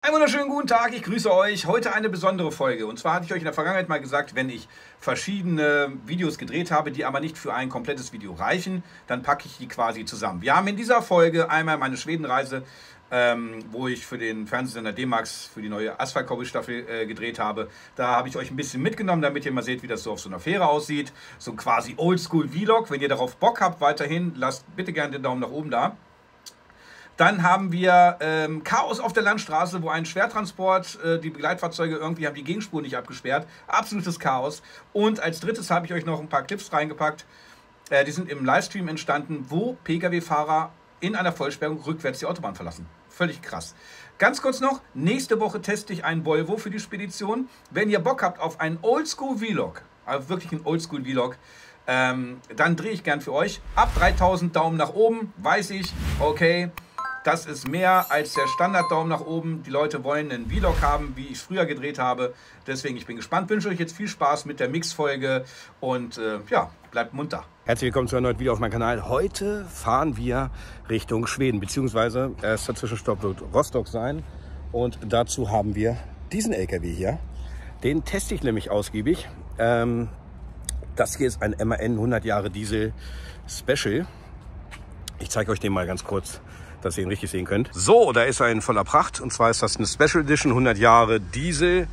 Einen wunderschönen guten Tag, ich grüße euch. Heute eine besondere Folge. Und zwar hatte ich euch in der Vergangenheit mal gesagt, wenn ich verschiedene Videos gedreht habe, die aber nicht für ein komplettes Video reichen, dann packe ich die quasi zusammen. Wir haben in dieser Folge einmal meine Schwedenreise, wo ich für den Fernsehsender D-Max für die neue Asphalt-Cowboy-Staffel gedreht habe. Da habe ich euch ein bisschen mitgenommen, damit ihr mal seht, wie das so auf so einer Fähre aussieht. So quasi Oldschool-Vlog. Wenn ihr darauf Bock habt, weiterhin, lasst bitte gerne den Daumen nach oben da. Dann haben wir Chaos auf der Landstraße, wo ein Schwertransport, die Begleitfahrzeuge irgendwie haben die Gegenspur nicht abgesperrt. Absolutes Chaos. Und als drittes habe ich euch noch ein paar Clips reingepackt. Die sind im Livestream entstanden, wo Pkw-Fahrer in einer Vollsperrung rückwärts die Autobahn verlassen. Völlig krass. Ganz kurz noch, nächste Woche teste ich einen Volvo für die Spedition. Wenn ihr Bock habt auf einen Oldschool-Vlog, also wirklich einen Oldschool-Vlog, dann drehe ich gern für euch. Ab 3000 Daumen nach oben, weiß ich, okay. Das ist mehr als der Standard-Daumen nach oben. Die Leute wollen einen Vlog haben, wie ich es früher gedreht habe. Deswegen, ich bin gespannt. Wünsche euch jetzt viel Spaß mit der Mix-Folge und ja, bleibt munter. Herzlich willkommen zu einem neuen Video auf meinem Kanal. Heute fahren wir Richtung Schweden, beziehungsweise erster Zwischenstopp wird Rostock sein. Und dazu haben wir diesen LKW hier. Den teste ich nämlich ausgiebig. Das hier ist ein MAN 100 Jahre Diesel Special. Ich zeige euch den mal ganz kurz, dass ihr ihn richtig sehen könnt. So, da ist er in voller Pracht. Und zwar ist das eine Special Edition, 100 Jahre Diesel.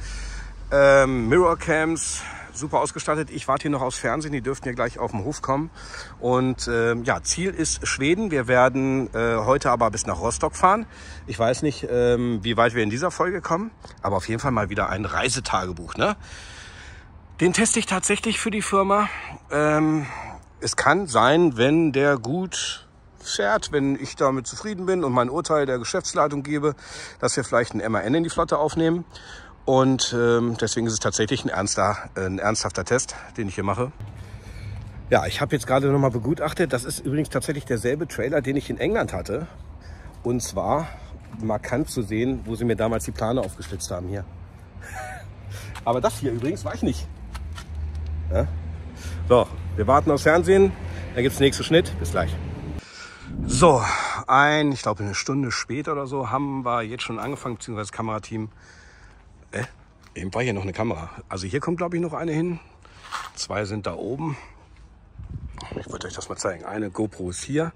Mirror Cams, super ausgestattet. Ich warte hier noch aufs Fernsehen, die dürften hier gleich auf den Hof kommen. Und ja, Ziel ist Schweden. Wir werden heute aber bis nach Rostock fahren. Ich weiß nicht, wie weit wir in dieser Folge kommen, aber auf jeden Fall mal wieder ein Reisetagebuch, ne? Den teste ich tatsächlich für die Firma. Es kann sein, wenn der gut fährt, wenn ich damit zufrieden bin und mein Urteil der Geschäftsleitung gebe, dass wir vielleicht einen MAN in die Flotte aufnehmen. Und deswegen ist es tatsächlich ein ernsthafter Test, den ich hier mache. Ja, ich habe jetzt gerade nochmal begutachtet. Das ist übrigens tatsächlich derselbe Trailer, den ich in England hatte. Und zwar markant zu sehen, wo sie mir damals die Plane aufgeschlitzt haben hier. Aber das hier übrigens war ich nicht. Ja? So, wir warten aufs Fernsehen. Da gibt es den nächsten Schnitt. Bis gleich. So, ich glaube eine Stunde später oder so haben wir jetzt schon angefangen, beziehungsweise das Kamerateam. Eben war hier noch eine Kamera. Also hier kommt, glaube ich, noch eine hin. 2 sind da oben. Ich wollte euch das mal zeigen. Eine GoPro ist hier.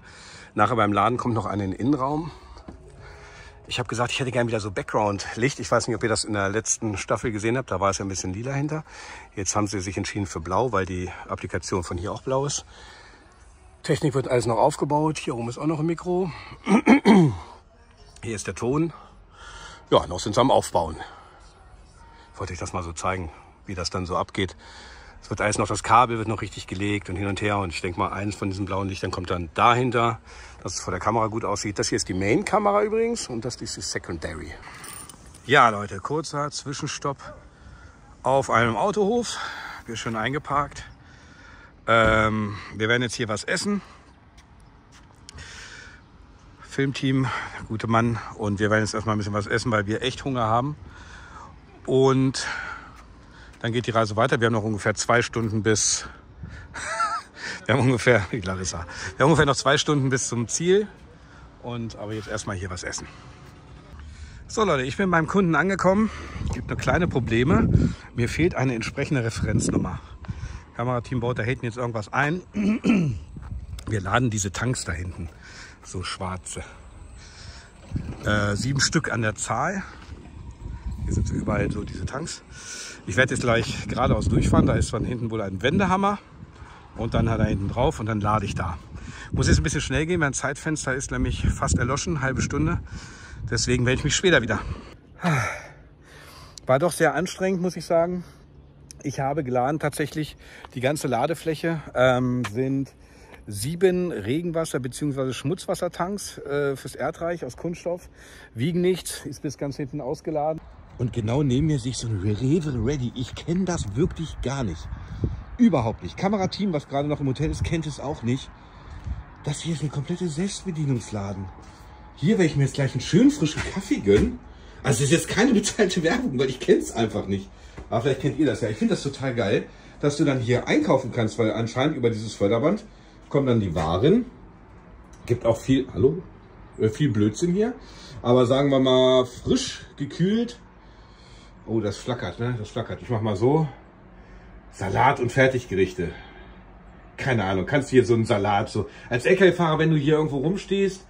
Nachher beim Laden kommt noch eine in den Innenraum. Ich habe gesagt, ich hätte gerne wieder so Background-Licht. Ich weiß nicht, ob ihr das in der letzten Staffel gesehen habt. Da war es ja ein bisschen lila hinter. Jetzt haben sie sich entschieden für blau, weil die Applikation von hier auch blau ist. Technik wird alles noch aufgebaut. Hier oben ist auch noch ein Mikro. Hier ist der Ton. Ja, noch sind sie am Aufbauen. Ich wollte euch das mal so zeigen, wie das dann so abgeht. Es wird alles noch, das Kabel wird noch richtig gelegt und hin und her. Und ich denke mal, eines von diesen blauen Lichtern kommt dann dahinter, dass es vor der Kamera gut aussieht. Das hier ist die Main-Kamera übrigens und das ist die Secondary. Ja, Leute, kurzer Zwischenstopp auf einem Autohof. Wir sind schon eingeparkt. Wir werden jetzt hier was essen. Filmteam, der gute Mann. Und wir werden jetzt erstmal ein bisschen was essen, weil wir echt Hunger haben. Und dann geht die Reise weiter. Wir haben noch ungefähr 2 Stunden bis... wir haben ungefähr noch 2 Stunden bis zum Ziel. Aber jetzt erstmal hier was essen. So Leute, ich bin beim Kunden angekommen. Es gibt nur kleine Probleme. Mir fehlt eine entsprechende Referenznummer. Kamerateam baut da hinten jetzt irgendwas ein. Wir laden diese Tanks da hinten, so schwarze. 7 Stück an der Zahl. Hier sind so überall so diese Tanks. Ich werde jetzt gleich geradeaus durchfahren. Da ist von hinten wohl ein Wendehammer. Und dann hat er hinten drauf und dann lade ich da. Muss jetzt ein bisschen schnell gehen, mein Zeitfenster ist nämlich fast erloschen, halbe Stunde. Deswegen melde ich mich später wieder. War doch sehr anstrengend, muss ich sagen. Ich habe geladen, tatsächlich die ganze Ladefläche sind 7 Regenwasser- bzw. Schmutzwassertanks fürs Erdreich aus Kunststoff. Wiegen nichts, ist bis ganz hinten ausgeladen. Und genau neben mir sehe ich so ein Rewe Ready. Ich kenne das wirklich gar nicht. Überhaupt nicht. Kamerateam, was gerade noch im Hotel ist, kennt es auch nicht. Das hier ist eine komplette Selbstbedienungsladen. Hier werde ich mir jetzt gleich einen schönen frischen Kaffee gönnen. Also es ist jetzt keine bezahlte Werbung, weil ich kenne es einfach nicht. Aber vielleicht kennt ihr das ja. Ich finde das total geil, dass du dann hier einkaufen kannst, weil anscheinend über dieses Förderband kommen dann die Waren. Gibt auch viel, viel Blödsinn hier. Aber sagen wir mal frisch gekühlt. Oh, das flackert, ne? Das flackert. Ich mach mal so. Salat und Fertiggerichte. Keine Ahnung, kannst du hier so einen Salat so. Als LKW-Fahrer, wenn du hier irgendwo rumstehst,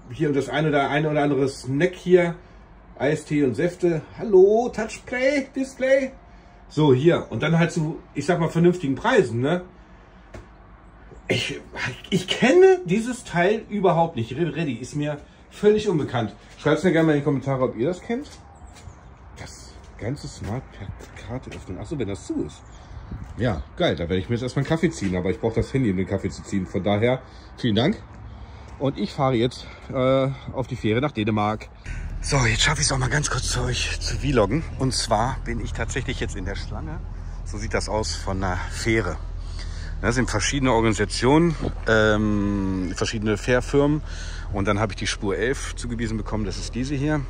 hier und das eine oder andere Snack hier, Eistee und Säfte. Hallo, Touchplay, Display. So, hier. Und dann halt so, ich sag mal, vernünftigen Preisen, ne? Ich kenne dieses Teil überhaupt nicht. Ready ist mir völlig unbekannt. Schreibt es mir gerne mal in die Kommentare, ob ihr das kennt. Das ganze Smart per Karte öffnen. Achso, wenn das zu ist. Ja, geil. Da werde ich mir jetzt erstmal einen Kaffee ziehen. Aber ich brauche das Handy, um den Kaffee zu ziehen. Von daher, vielen Dank. Und ich fahre jetzt auf die Fähre nach Dänemark. So, jetzt schaffe ich es auch mal ganz kurz zu euch zu vloggen. Und zwar bin ich tatsächlich jetzt in der Schlange. So sieht das aus von einer Fähre. Das sind verschiedene Organisationen, verschiedene Fährfirmen. Und dann habe ich die Spur 11 zugewiesen bekommen. Das ist diese hier.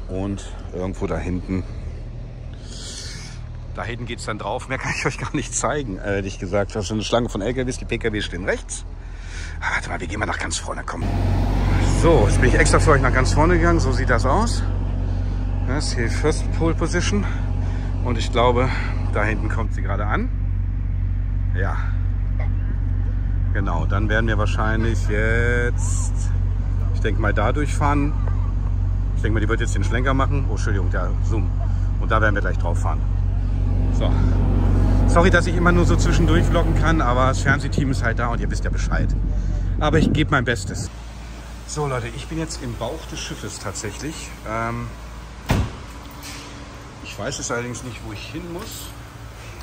Und irgendwo da hinten geht es dann drauf. Mehr kann ich euch gar nicht zeigen, ehrlich gesagt. Das ist eine Schlange von LKWs. Die PKW stehen rechts. Warte mal, wir gehen mal nach ganz vorne. Komm. So, jetzt bin ich extra für euch nach ganz vorne gegangen. So sieht das aus. Das ist hier First Pole Position. Und ich glaube, da hinten kommt sie gerade an. Ja. Genau, dann werden wir wahrscheinlich jetzt, ich denke mal, da durchfahren. Ich denke mal, die wird jetzt den Schlenker machen. Oh, Entschuldigung, der Zoom. Und da werden wir gleich drauf fahren. So. Sorry, dass ich immer nur so zwischendurch vloggen kann, aber das Fernsehteam ist halt da und ihr wisst ja Bescheid. Aber ich gebe mein Bestes. So Leute, ich bin jetzt im Bauch des Schiffes tatsächlich. Ich weiß es allerdings nicht, wo ich hin muss.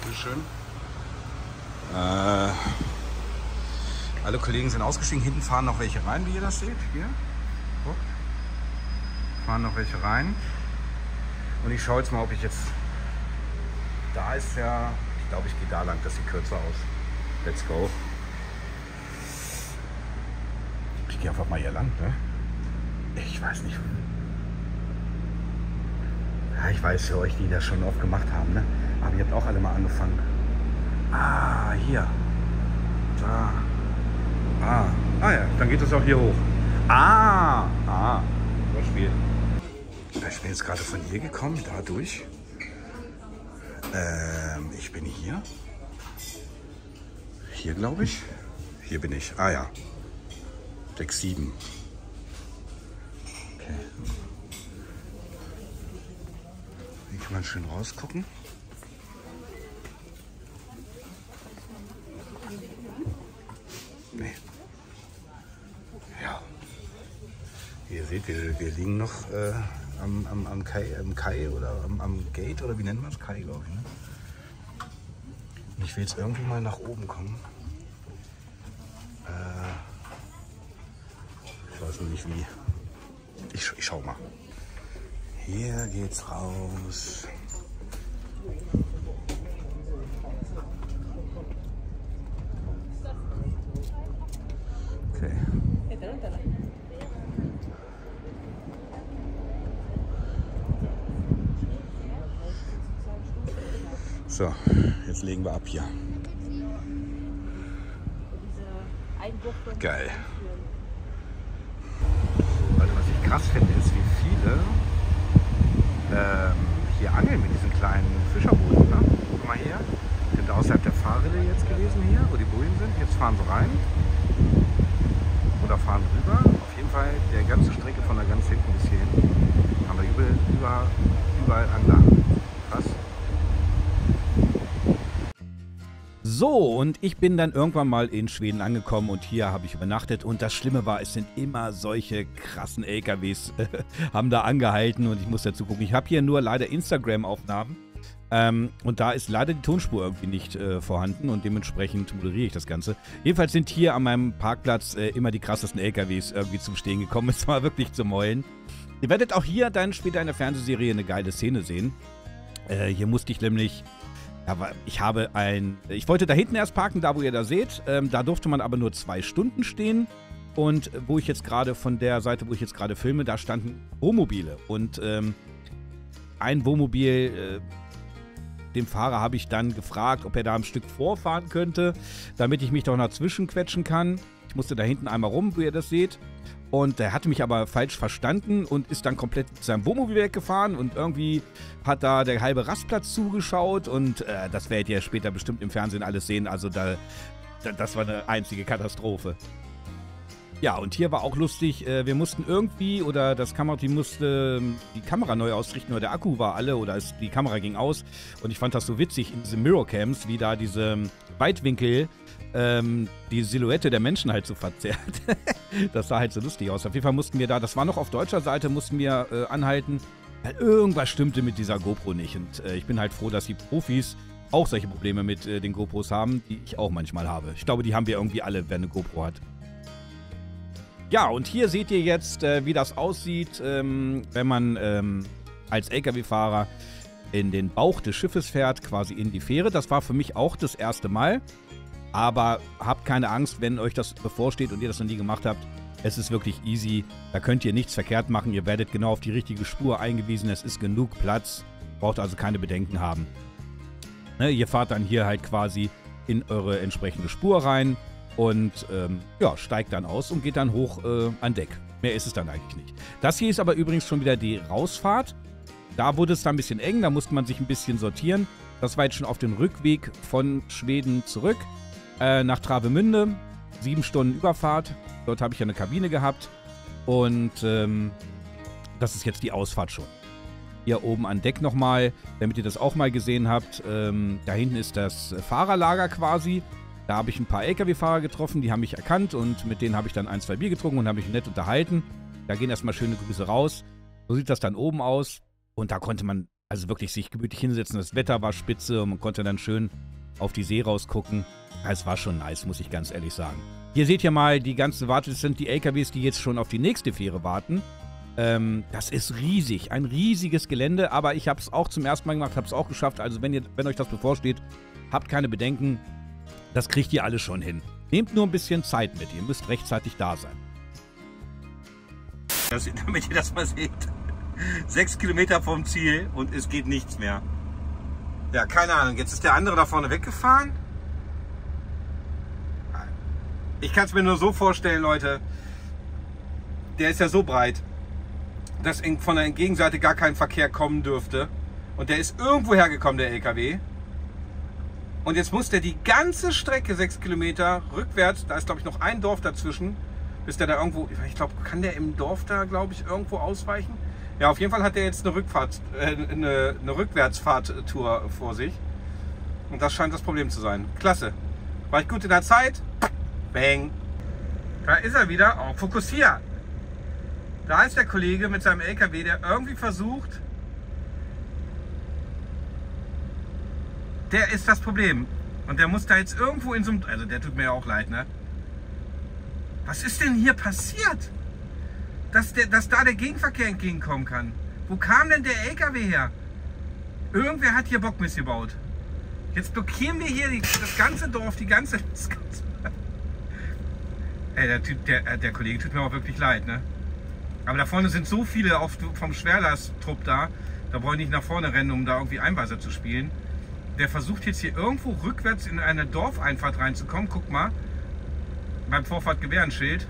Bitte schön. Alle Kollegen sind ausgestiegen. Hinten fahren noch welche rein, wie ihr das seht. Hier. Guck. Fahren noch welche rein. Und ich schaue jetzt mal, ob ich jetzt... Da ist ja... Ich glaube, ich gehe da lang. Das sieht kürzer aus. Let's go. Ich gehe einfach mal hier lang, ne? Ich weiß nicht. Ja, ich weiß für euch, die das schon oft gemacht haben, ne? Aber ihr habt auch alle mal angefangen. Ah, hier. Da. Ah ja, dann geht es auch hier hoch. Spiel. Ich bin jetzt gerade von hier gekommen, dadurch. Ich bin hier. Hier, glaube ich. Hier bin ich. Ah ja. Deck 7. Okay. Hier kann man schön rausgucken. Nee. Ja. Wie ihr seht, wir liegen noch am Kai oder am Gate, oder wie nennt man es? Kai, glaube ich. Ne? Und ich will jetzt irgendwie mal nach oben kommen. Ich weiß noch nicht wie. Ich schau mal. Hier geht's raus. Okay. So, jetzt legen wir ab hier. Geil. Also was ich krass finde, ist, wie viele hier angeln mit diesen kleinen Fischerbooten. Ne? Guck mal hier. Wir sind außerhalb der Fahrrinne jetzt gewesen hier, wo die Bojen sind. Jetzt fahren sie rein. Oder fahren rüber. Auf jeden Fall der ganze Strecke von da ganz hinten bis hierhin haben wir überall Angler. Krass. So, und ich bin dann irgendwann mal in Schweden angekommen und hier habe ich übernachtet. Und das Schlimme war, es sind immer solche krassen LKWs, haben da angehalten und ich muss dazu gucken. Ich habe hier nur leider Instagram-Aufnahmen und da ist leider die Tonspur irgendwie nicht vorhanden und dementsprechend moderiere ich das Ganze. Jedenfalls sind hier an meinem Parkplatz immer die krassesten LKWs irgendwie zum Stehen gekommen. Es war wirklich zum Heulen. Ihr werdet auch hier dann später in der Fernsehserie eine geile Szene sehen. Hier musste ich nämlich... Aber ich wollte da hinten erst parken, da wo ihr da seht. Da durfte man aber nur 2 Stunden stehen. Und wo ich jetzt gerade von der Seite, wo ich jetzt gerade filme, da standen Wohnmobile. Und ein Wohnmobil dem Fahrer habe ich dann gefragt, ob er da ein Stück vorfahren könnte, damit ich mich doch dazwischen quetschen kann. Ich musste da hinten einmal rum, wie ihr das seht. Und er hatte mich aber falsch verstanden und ist dann komplett mit seinem Wohnmobil weggefahren. Und irgendwie hat da der halbe Rastplatz zugeschaut. Und das werdet ihr später bestimmt im Fernsehen alles sehen. Also das war eine einzige Katastrophe. Ja, und hier war auch lustig, wir mussten irgendwie, oder das Kamerateam musste die Kamera neu ausrichten, oder der Akku war alle, oder die Kamera ging aus. Und ich fand das so witzig in diesen Mirrorcams, wie da diese Weitwinkel die Silhouette der Menschen halt so verzerrt. Das sah halt so lustig aus. Auf jeden Fall mussten wir da, das war noch auf deutscher Seite, mussten wir anhalten, weil irgendwas stimmte mit dieser GoPro nicht. Und ich bin halt froh, dass die Profis auch solche Probleme mit den GoPros haben, die ich auch manchmal habe. Ich glaube, die haben wir irgendwie alle, wer eine GoPro hat. Ja, und hier seht ihr jetzt, wie das aussieht, wenn man als LKW-Fahrer in den Bauch des Schiffes fährt, quasi in die Fähre. Das war für mich auch das erste Mal. Aber habt keine Angst, wenn euch das bevorsteht und ihr das noch nie gemacht habt. Es ist wirklich easy. Da könnt ihr nichts verkehrt machen. Ihr werdet genau auf die richtige Spur eingewiesen. Es ist genug Platz. Braucht also keine Bedenken haben. Ne, ihr fahrt dann hier halt quasi in eure entsprechende Spur rein. Und ja, steigt dann aus und geht dann hoch an Deck. Mehr ist es dann eigentlich nicht. Das hier ist aber übrigens schon wieder die Rausfahrt. Da wurde es dann ein bisschen eng, da musste man sich ein bisschen sortieren. Das war jetzt schon auf dem Rückweg von Schweden zurück nach Travemünde. 7 Stunden Überfahrt. Dort habe ich ja eine Kabine gehabt. Und das ist jetzt die Ausfahrt schon. Hier oben an Deck nochmal, damit ihr das auch mal gesehen habt. Da hinten ist das Fahrerlager quasi. Da habe ich ein paar LKW-Fahrer getroffen, die haben mich erkannt und mit denen habe ich dann 1, 2 Bier getrunken und habe mich nett unterhalten. Da gehen erstmal schöne Grüße raus. So sieht das dann oben aus. Und da konnte man also wirklich sich gemütlich hinsetzen. Das Wetter war spitze und man konnte dann schön auf die See rausgucken. Es war schon nice, muss ich ganz ehrlich sagen. Hier seht ihr mal die ganze Warte. Das sind die LKWs, die jetzt schon auf die nächste Fähre warten. Das ist riesig, ein riesiges Gelände. Aber ich habe es auch zum ersten Mal gemacht, habe es auch geschafft. Also wenn euch das bevorsteht, habt keine Bedenken. Das kriegt ihr alle schon hin. Nehmt nur ein bisschen Zeit mit. Ihr müsst rechtzeitig da sein. Damit ihr das mal seht. 6 Kilometer vom Ziel und es geht nichts mehr. Ja, keine Ahnung. Jetzt ist der andere da vorne weggefahren. Ich kann es mir nur so vorstellen, Leute. Der ist ja so breit, dass von der Entgegenseite gar kein Verkehr kommen dürfte. Und der ist irgendwo hergekommen, der LKW. Und jetzt muss der die ganze Strecke, 6 Kilometer, rückwärts, da ist glaube ich noch ein Dorf dazwischen, bis der da irgendwo, ich glaube, kann der im Dorf da, glaube ich, irgendwo ausweichen? Ja, auf jeden Fall hat der jetzt eine eine Rückwärtsfahrttour vor sich. Und das scheint das Problem zu sein. Klasse. War ich gut in der Zeit? Bang. Da ist er wieder. Oh, fokussiert. Da ist der Kollege mit seinem LKW, der irgendwie versucht. Der ist das Problem. Und der muss da jetzt irgendwo in so einem... Also der tut mir ja auch leid, ne? Was ist denn hier passiert? Dass da der Gegenverkehr entgegenkommen kann. Wo kam denn der LKW her? Irgendwer hat hier Bockmist gebaut. Jetzt blockieren wir hier das ganze Dorf, das ganze... Ey, der Kollege tut mir auch wirklich leid, ne? Aber da vorne sind so viele vom Schwerlasttrupp da. Da brauche ich nicht nach vorne rennen, um da irgendwie Einweiser zu spielen. Der versucht jetzt hier irgendwo rückwärts in eine Dorfeinfahrt reinzukommen. Guck mal, beim Vorfahrtgewehrenschild.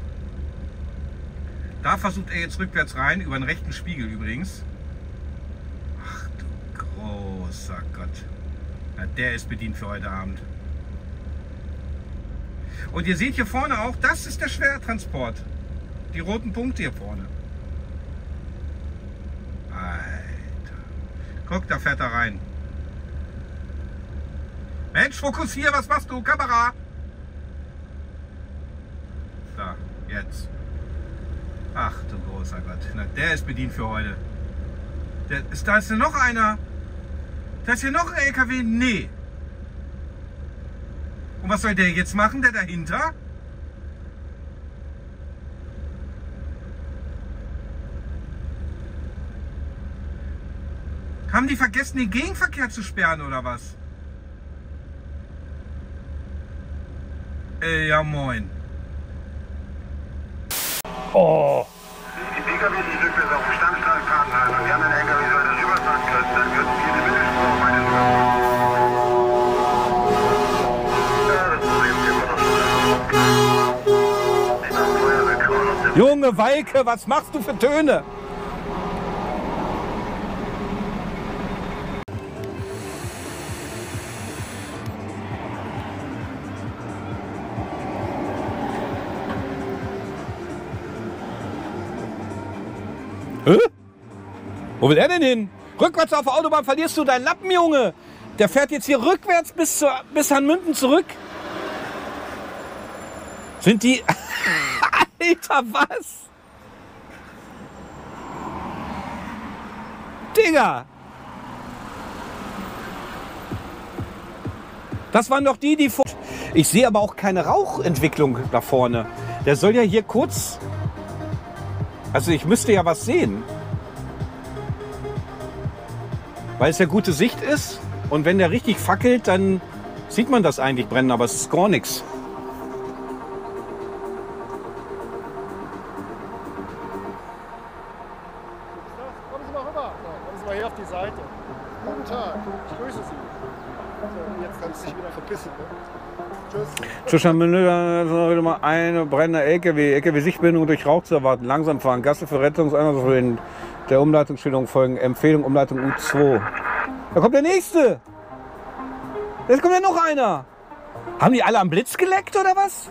Da versucht er jetzt rückwärts rein, über den rechten Spiegel übrigens. Ach du großer Gott. Ja, der ist bedient für heute Abend. Und ihr seht hier vorne auch, das ist der Schwertransport. Die roten Punkte hier vorne. Alter. Guck, da fährt er rein. Mensch, fokussier, was machst du? Kamera! Da, jetzt. Ach du großer Gott. Na, der ist bedient für heute. Da ist noch einer. Da ist hier noch ein LKW. Nee. Und was soll der jetzt machen, der dahinter? Haben die vergessen, den Gegenverkehr zu sperren oder was? Ja moin. Oh. Die Pkw, die rückwärts auf dem Stammstraße fahren, also die anderen LKW sollen rüberfahren können, dann könnten wir eine Mittelspur auf eine Junge Weike, was machst du für Töne? Hä? Wo will er denn hin? Rückwärts auf der Autobahn verlierst du deinen Lappen, Junge. Der fährt jetzt hier rückwärts bis Hanmünden zurück. Sind die... Alter, was? Digga! Das waren doch die vor... Ich sehe aber auch keine Rauchentwicklung da vorne. Der soll ja hier kurz... Also ich müsste ja was sehen. Weil es ja gute Sicht ist. Und wenn der richtig fackelt, dann sieht man das eigentlich brennen. Aber es ist gar nichts. Kommen Sie mal rüber. Kommen Sie mal hier auf die Seite. Guten Tag. Ich grüße Sie. So, jetzt kannst du dich wieder verpissen. Ne? Tschüss. Zwischen mal eine brennende LKW-Sichtbindung durch Rauch zu erwarten. Langsam fahren. Gasse für Rettungseinsatzverwenden. Der Umleitungsstellung folgen. Empfehlung Umleitung U2. Da kommt der nächste. Jetzt kommt ja noch einer. Haben die alle am Blitz geleckt oder was?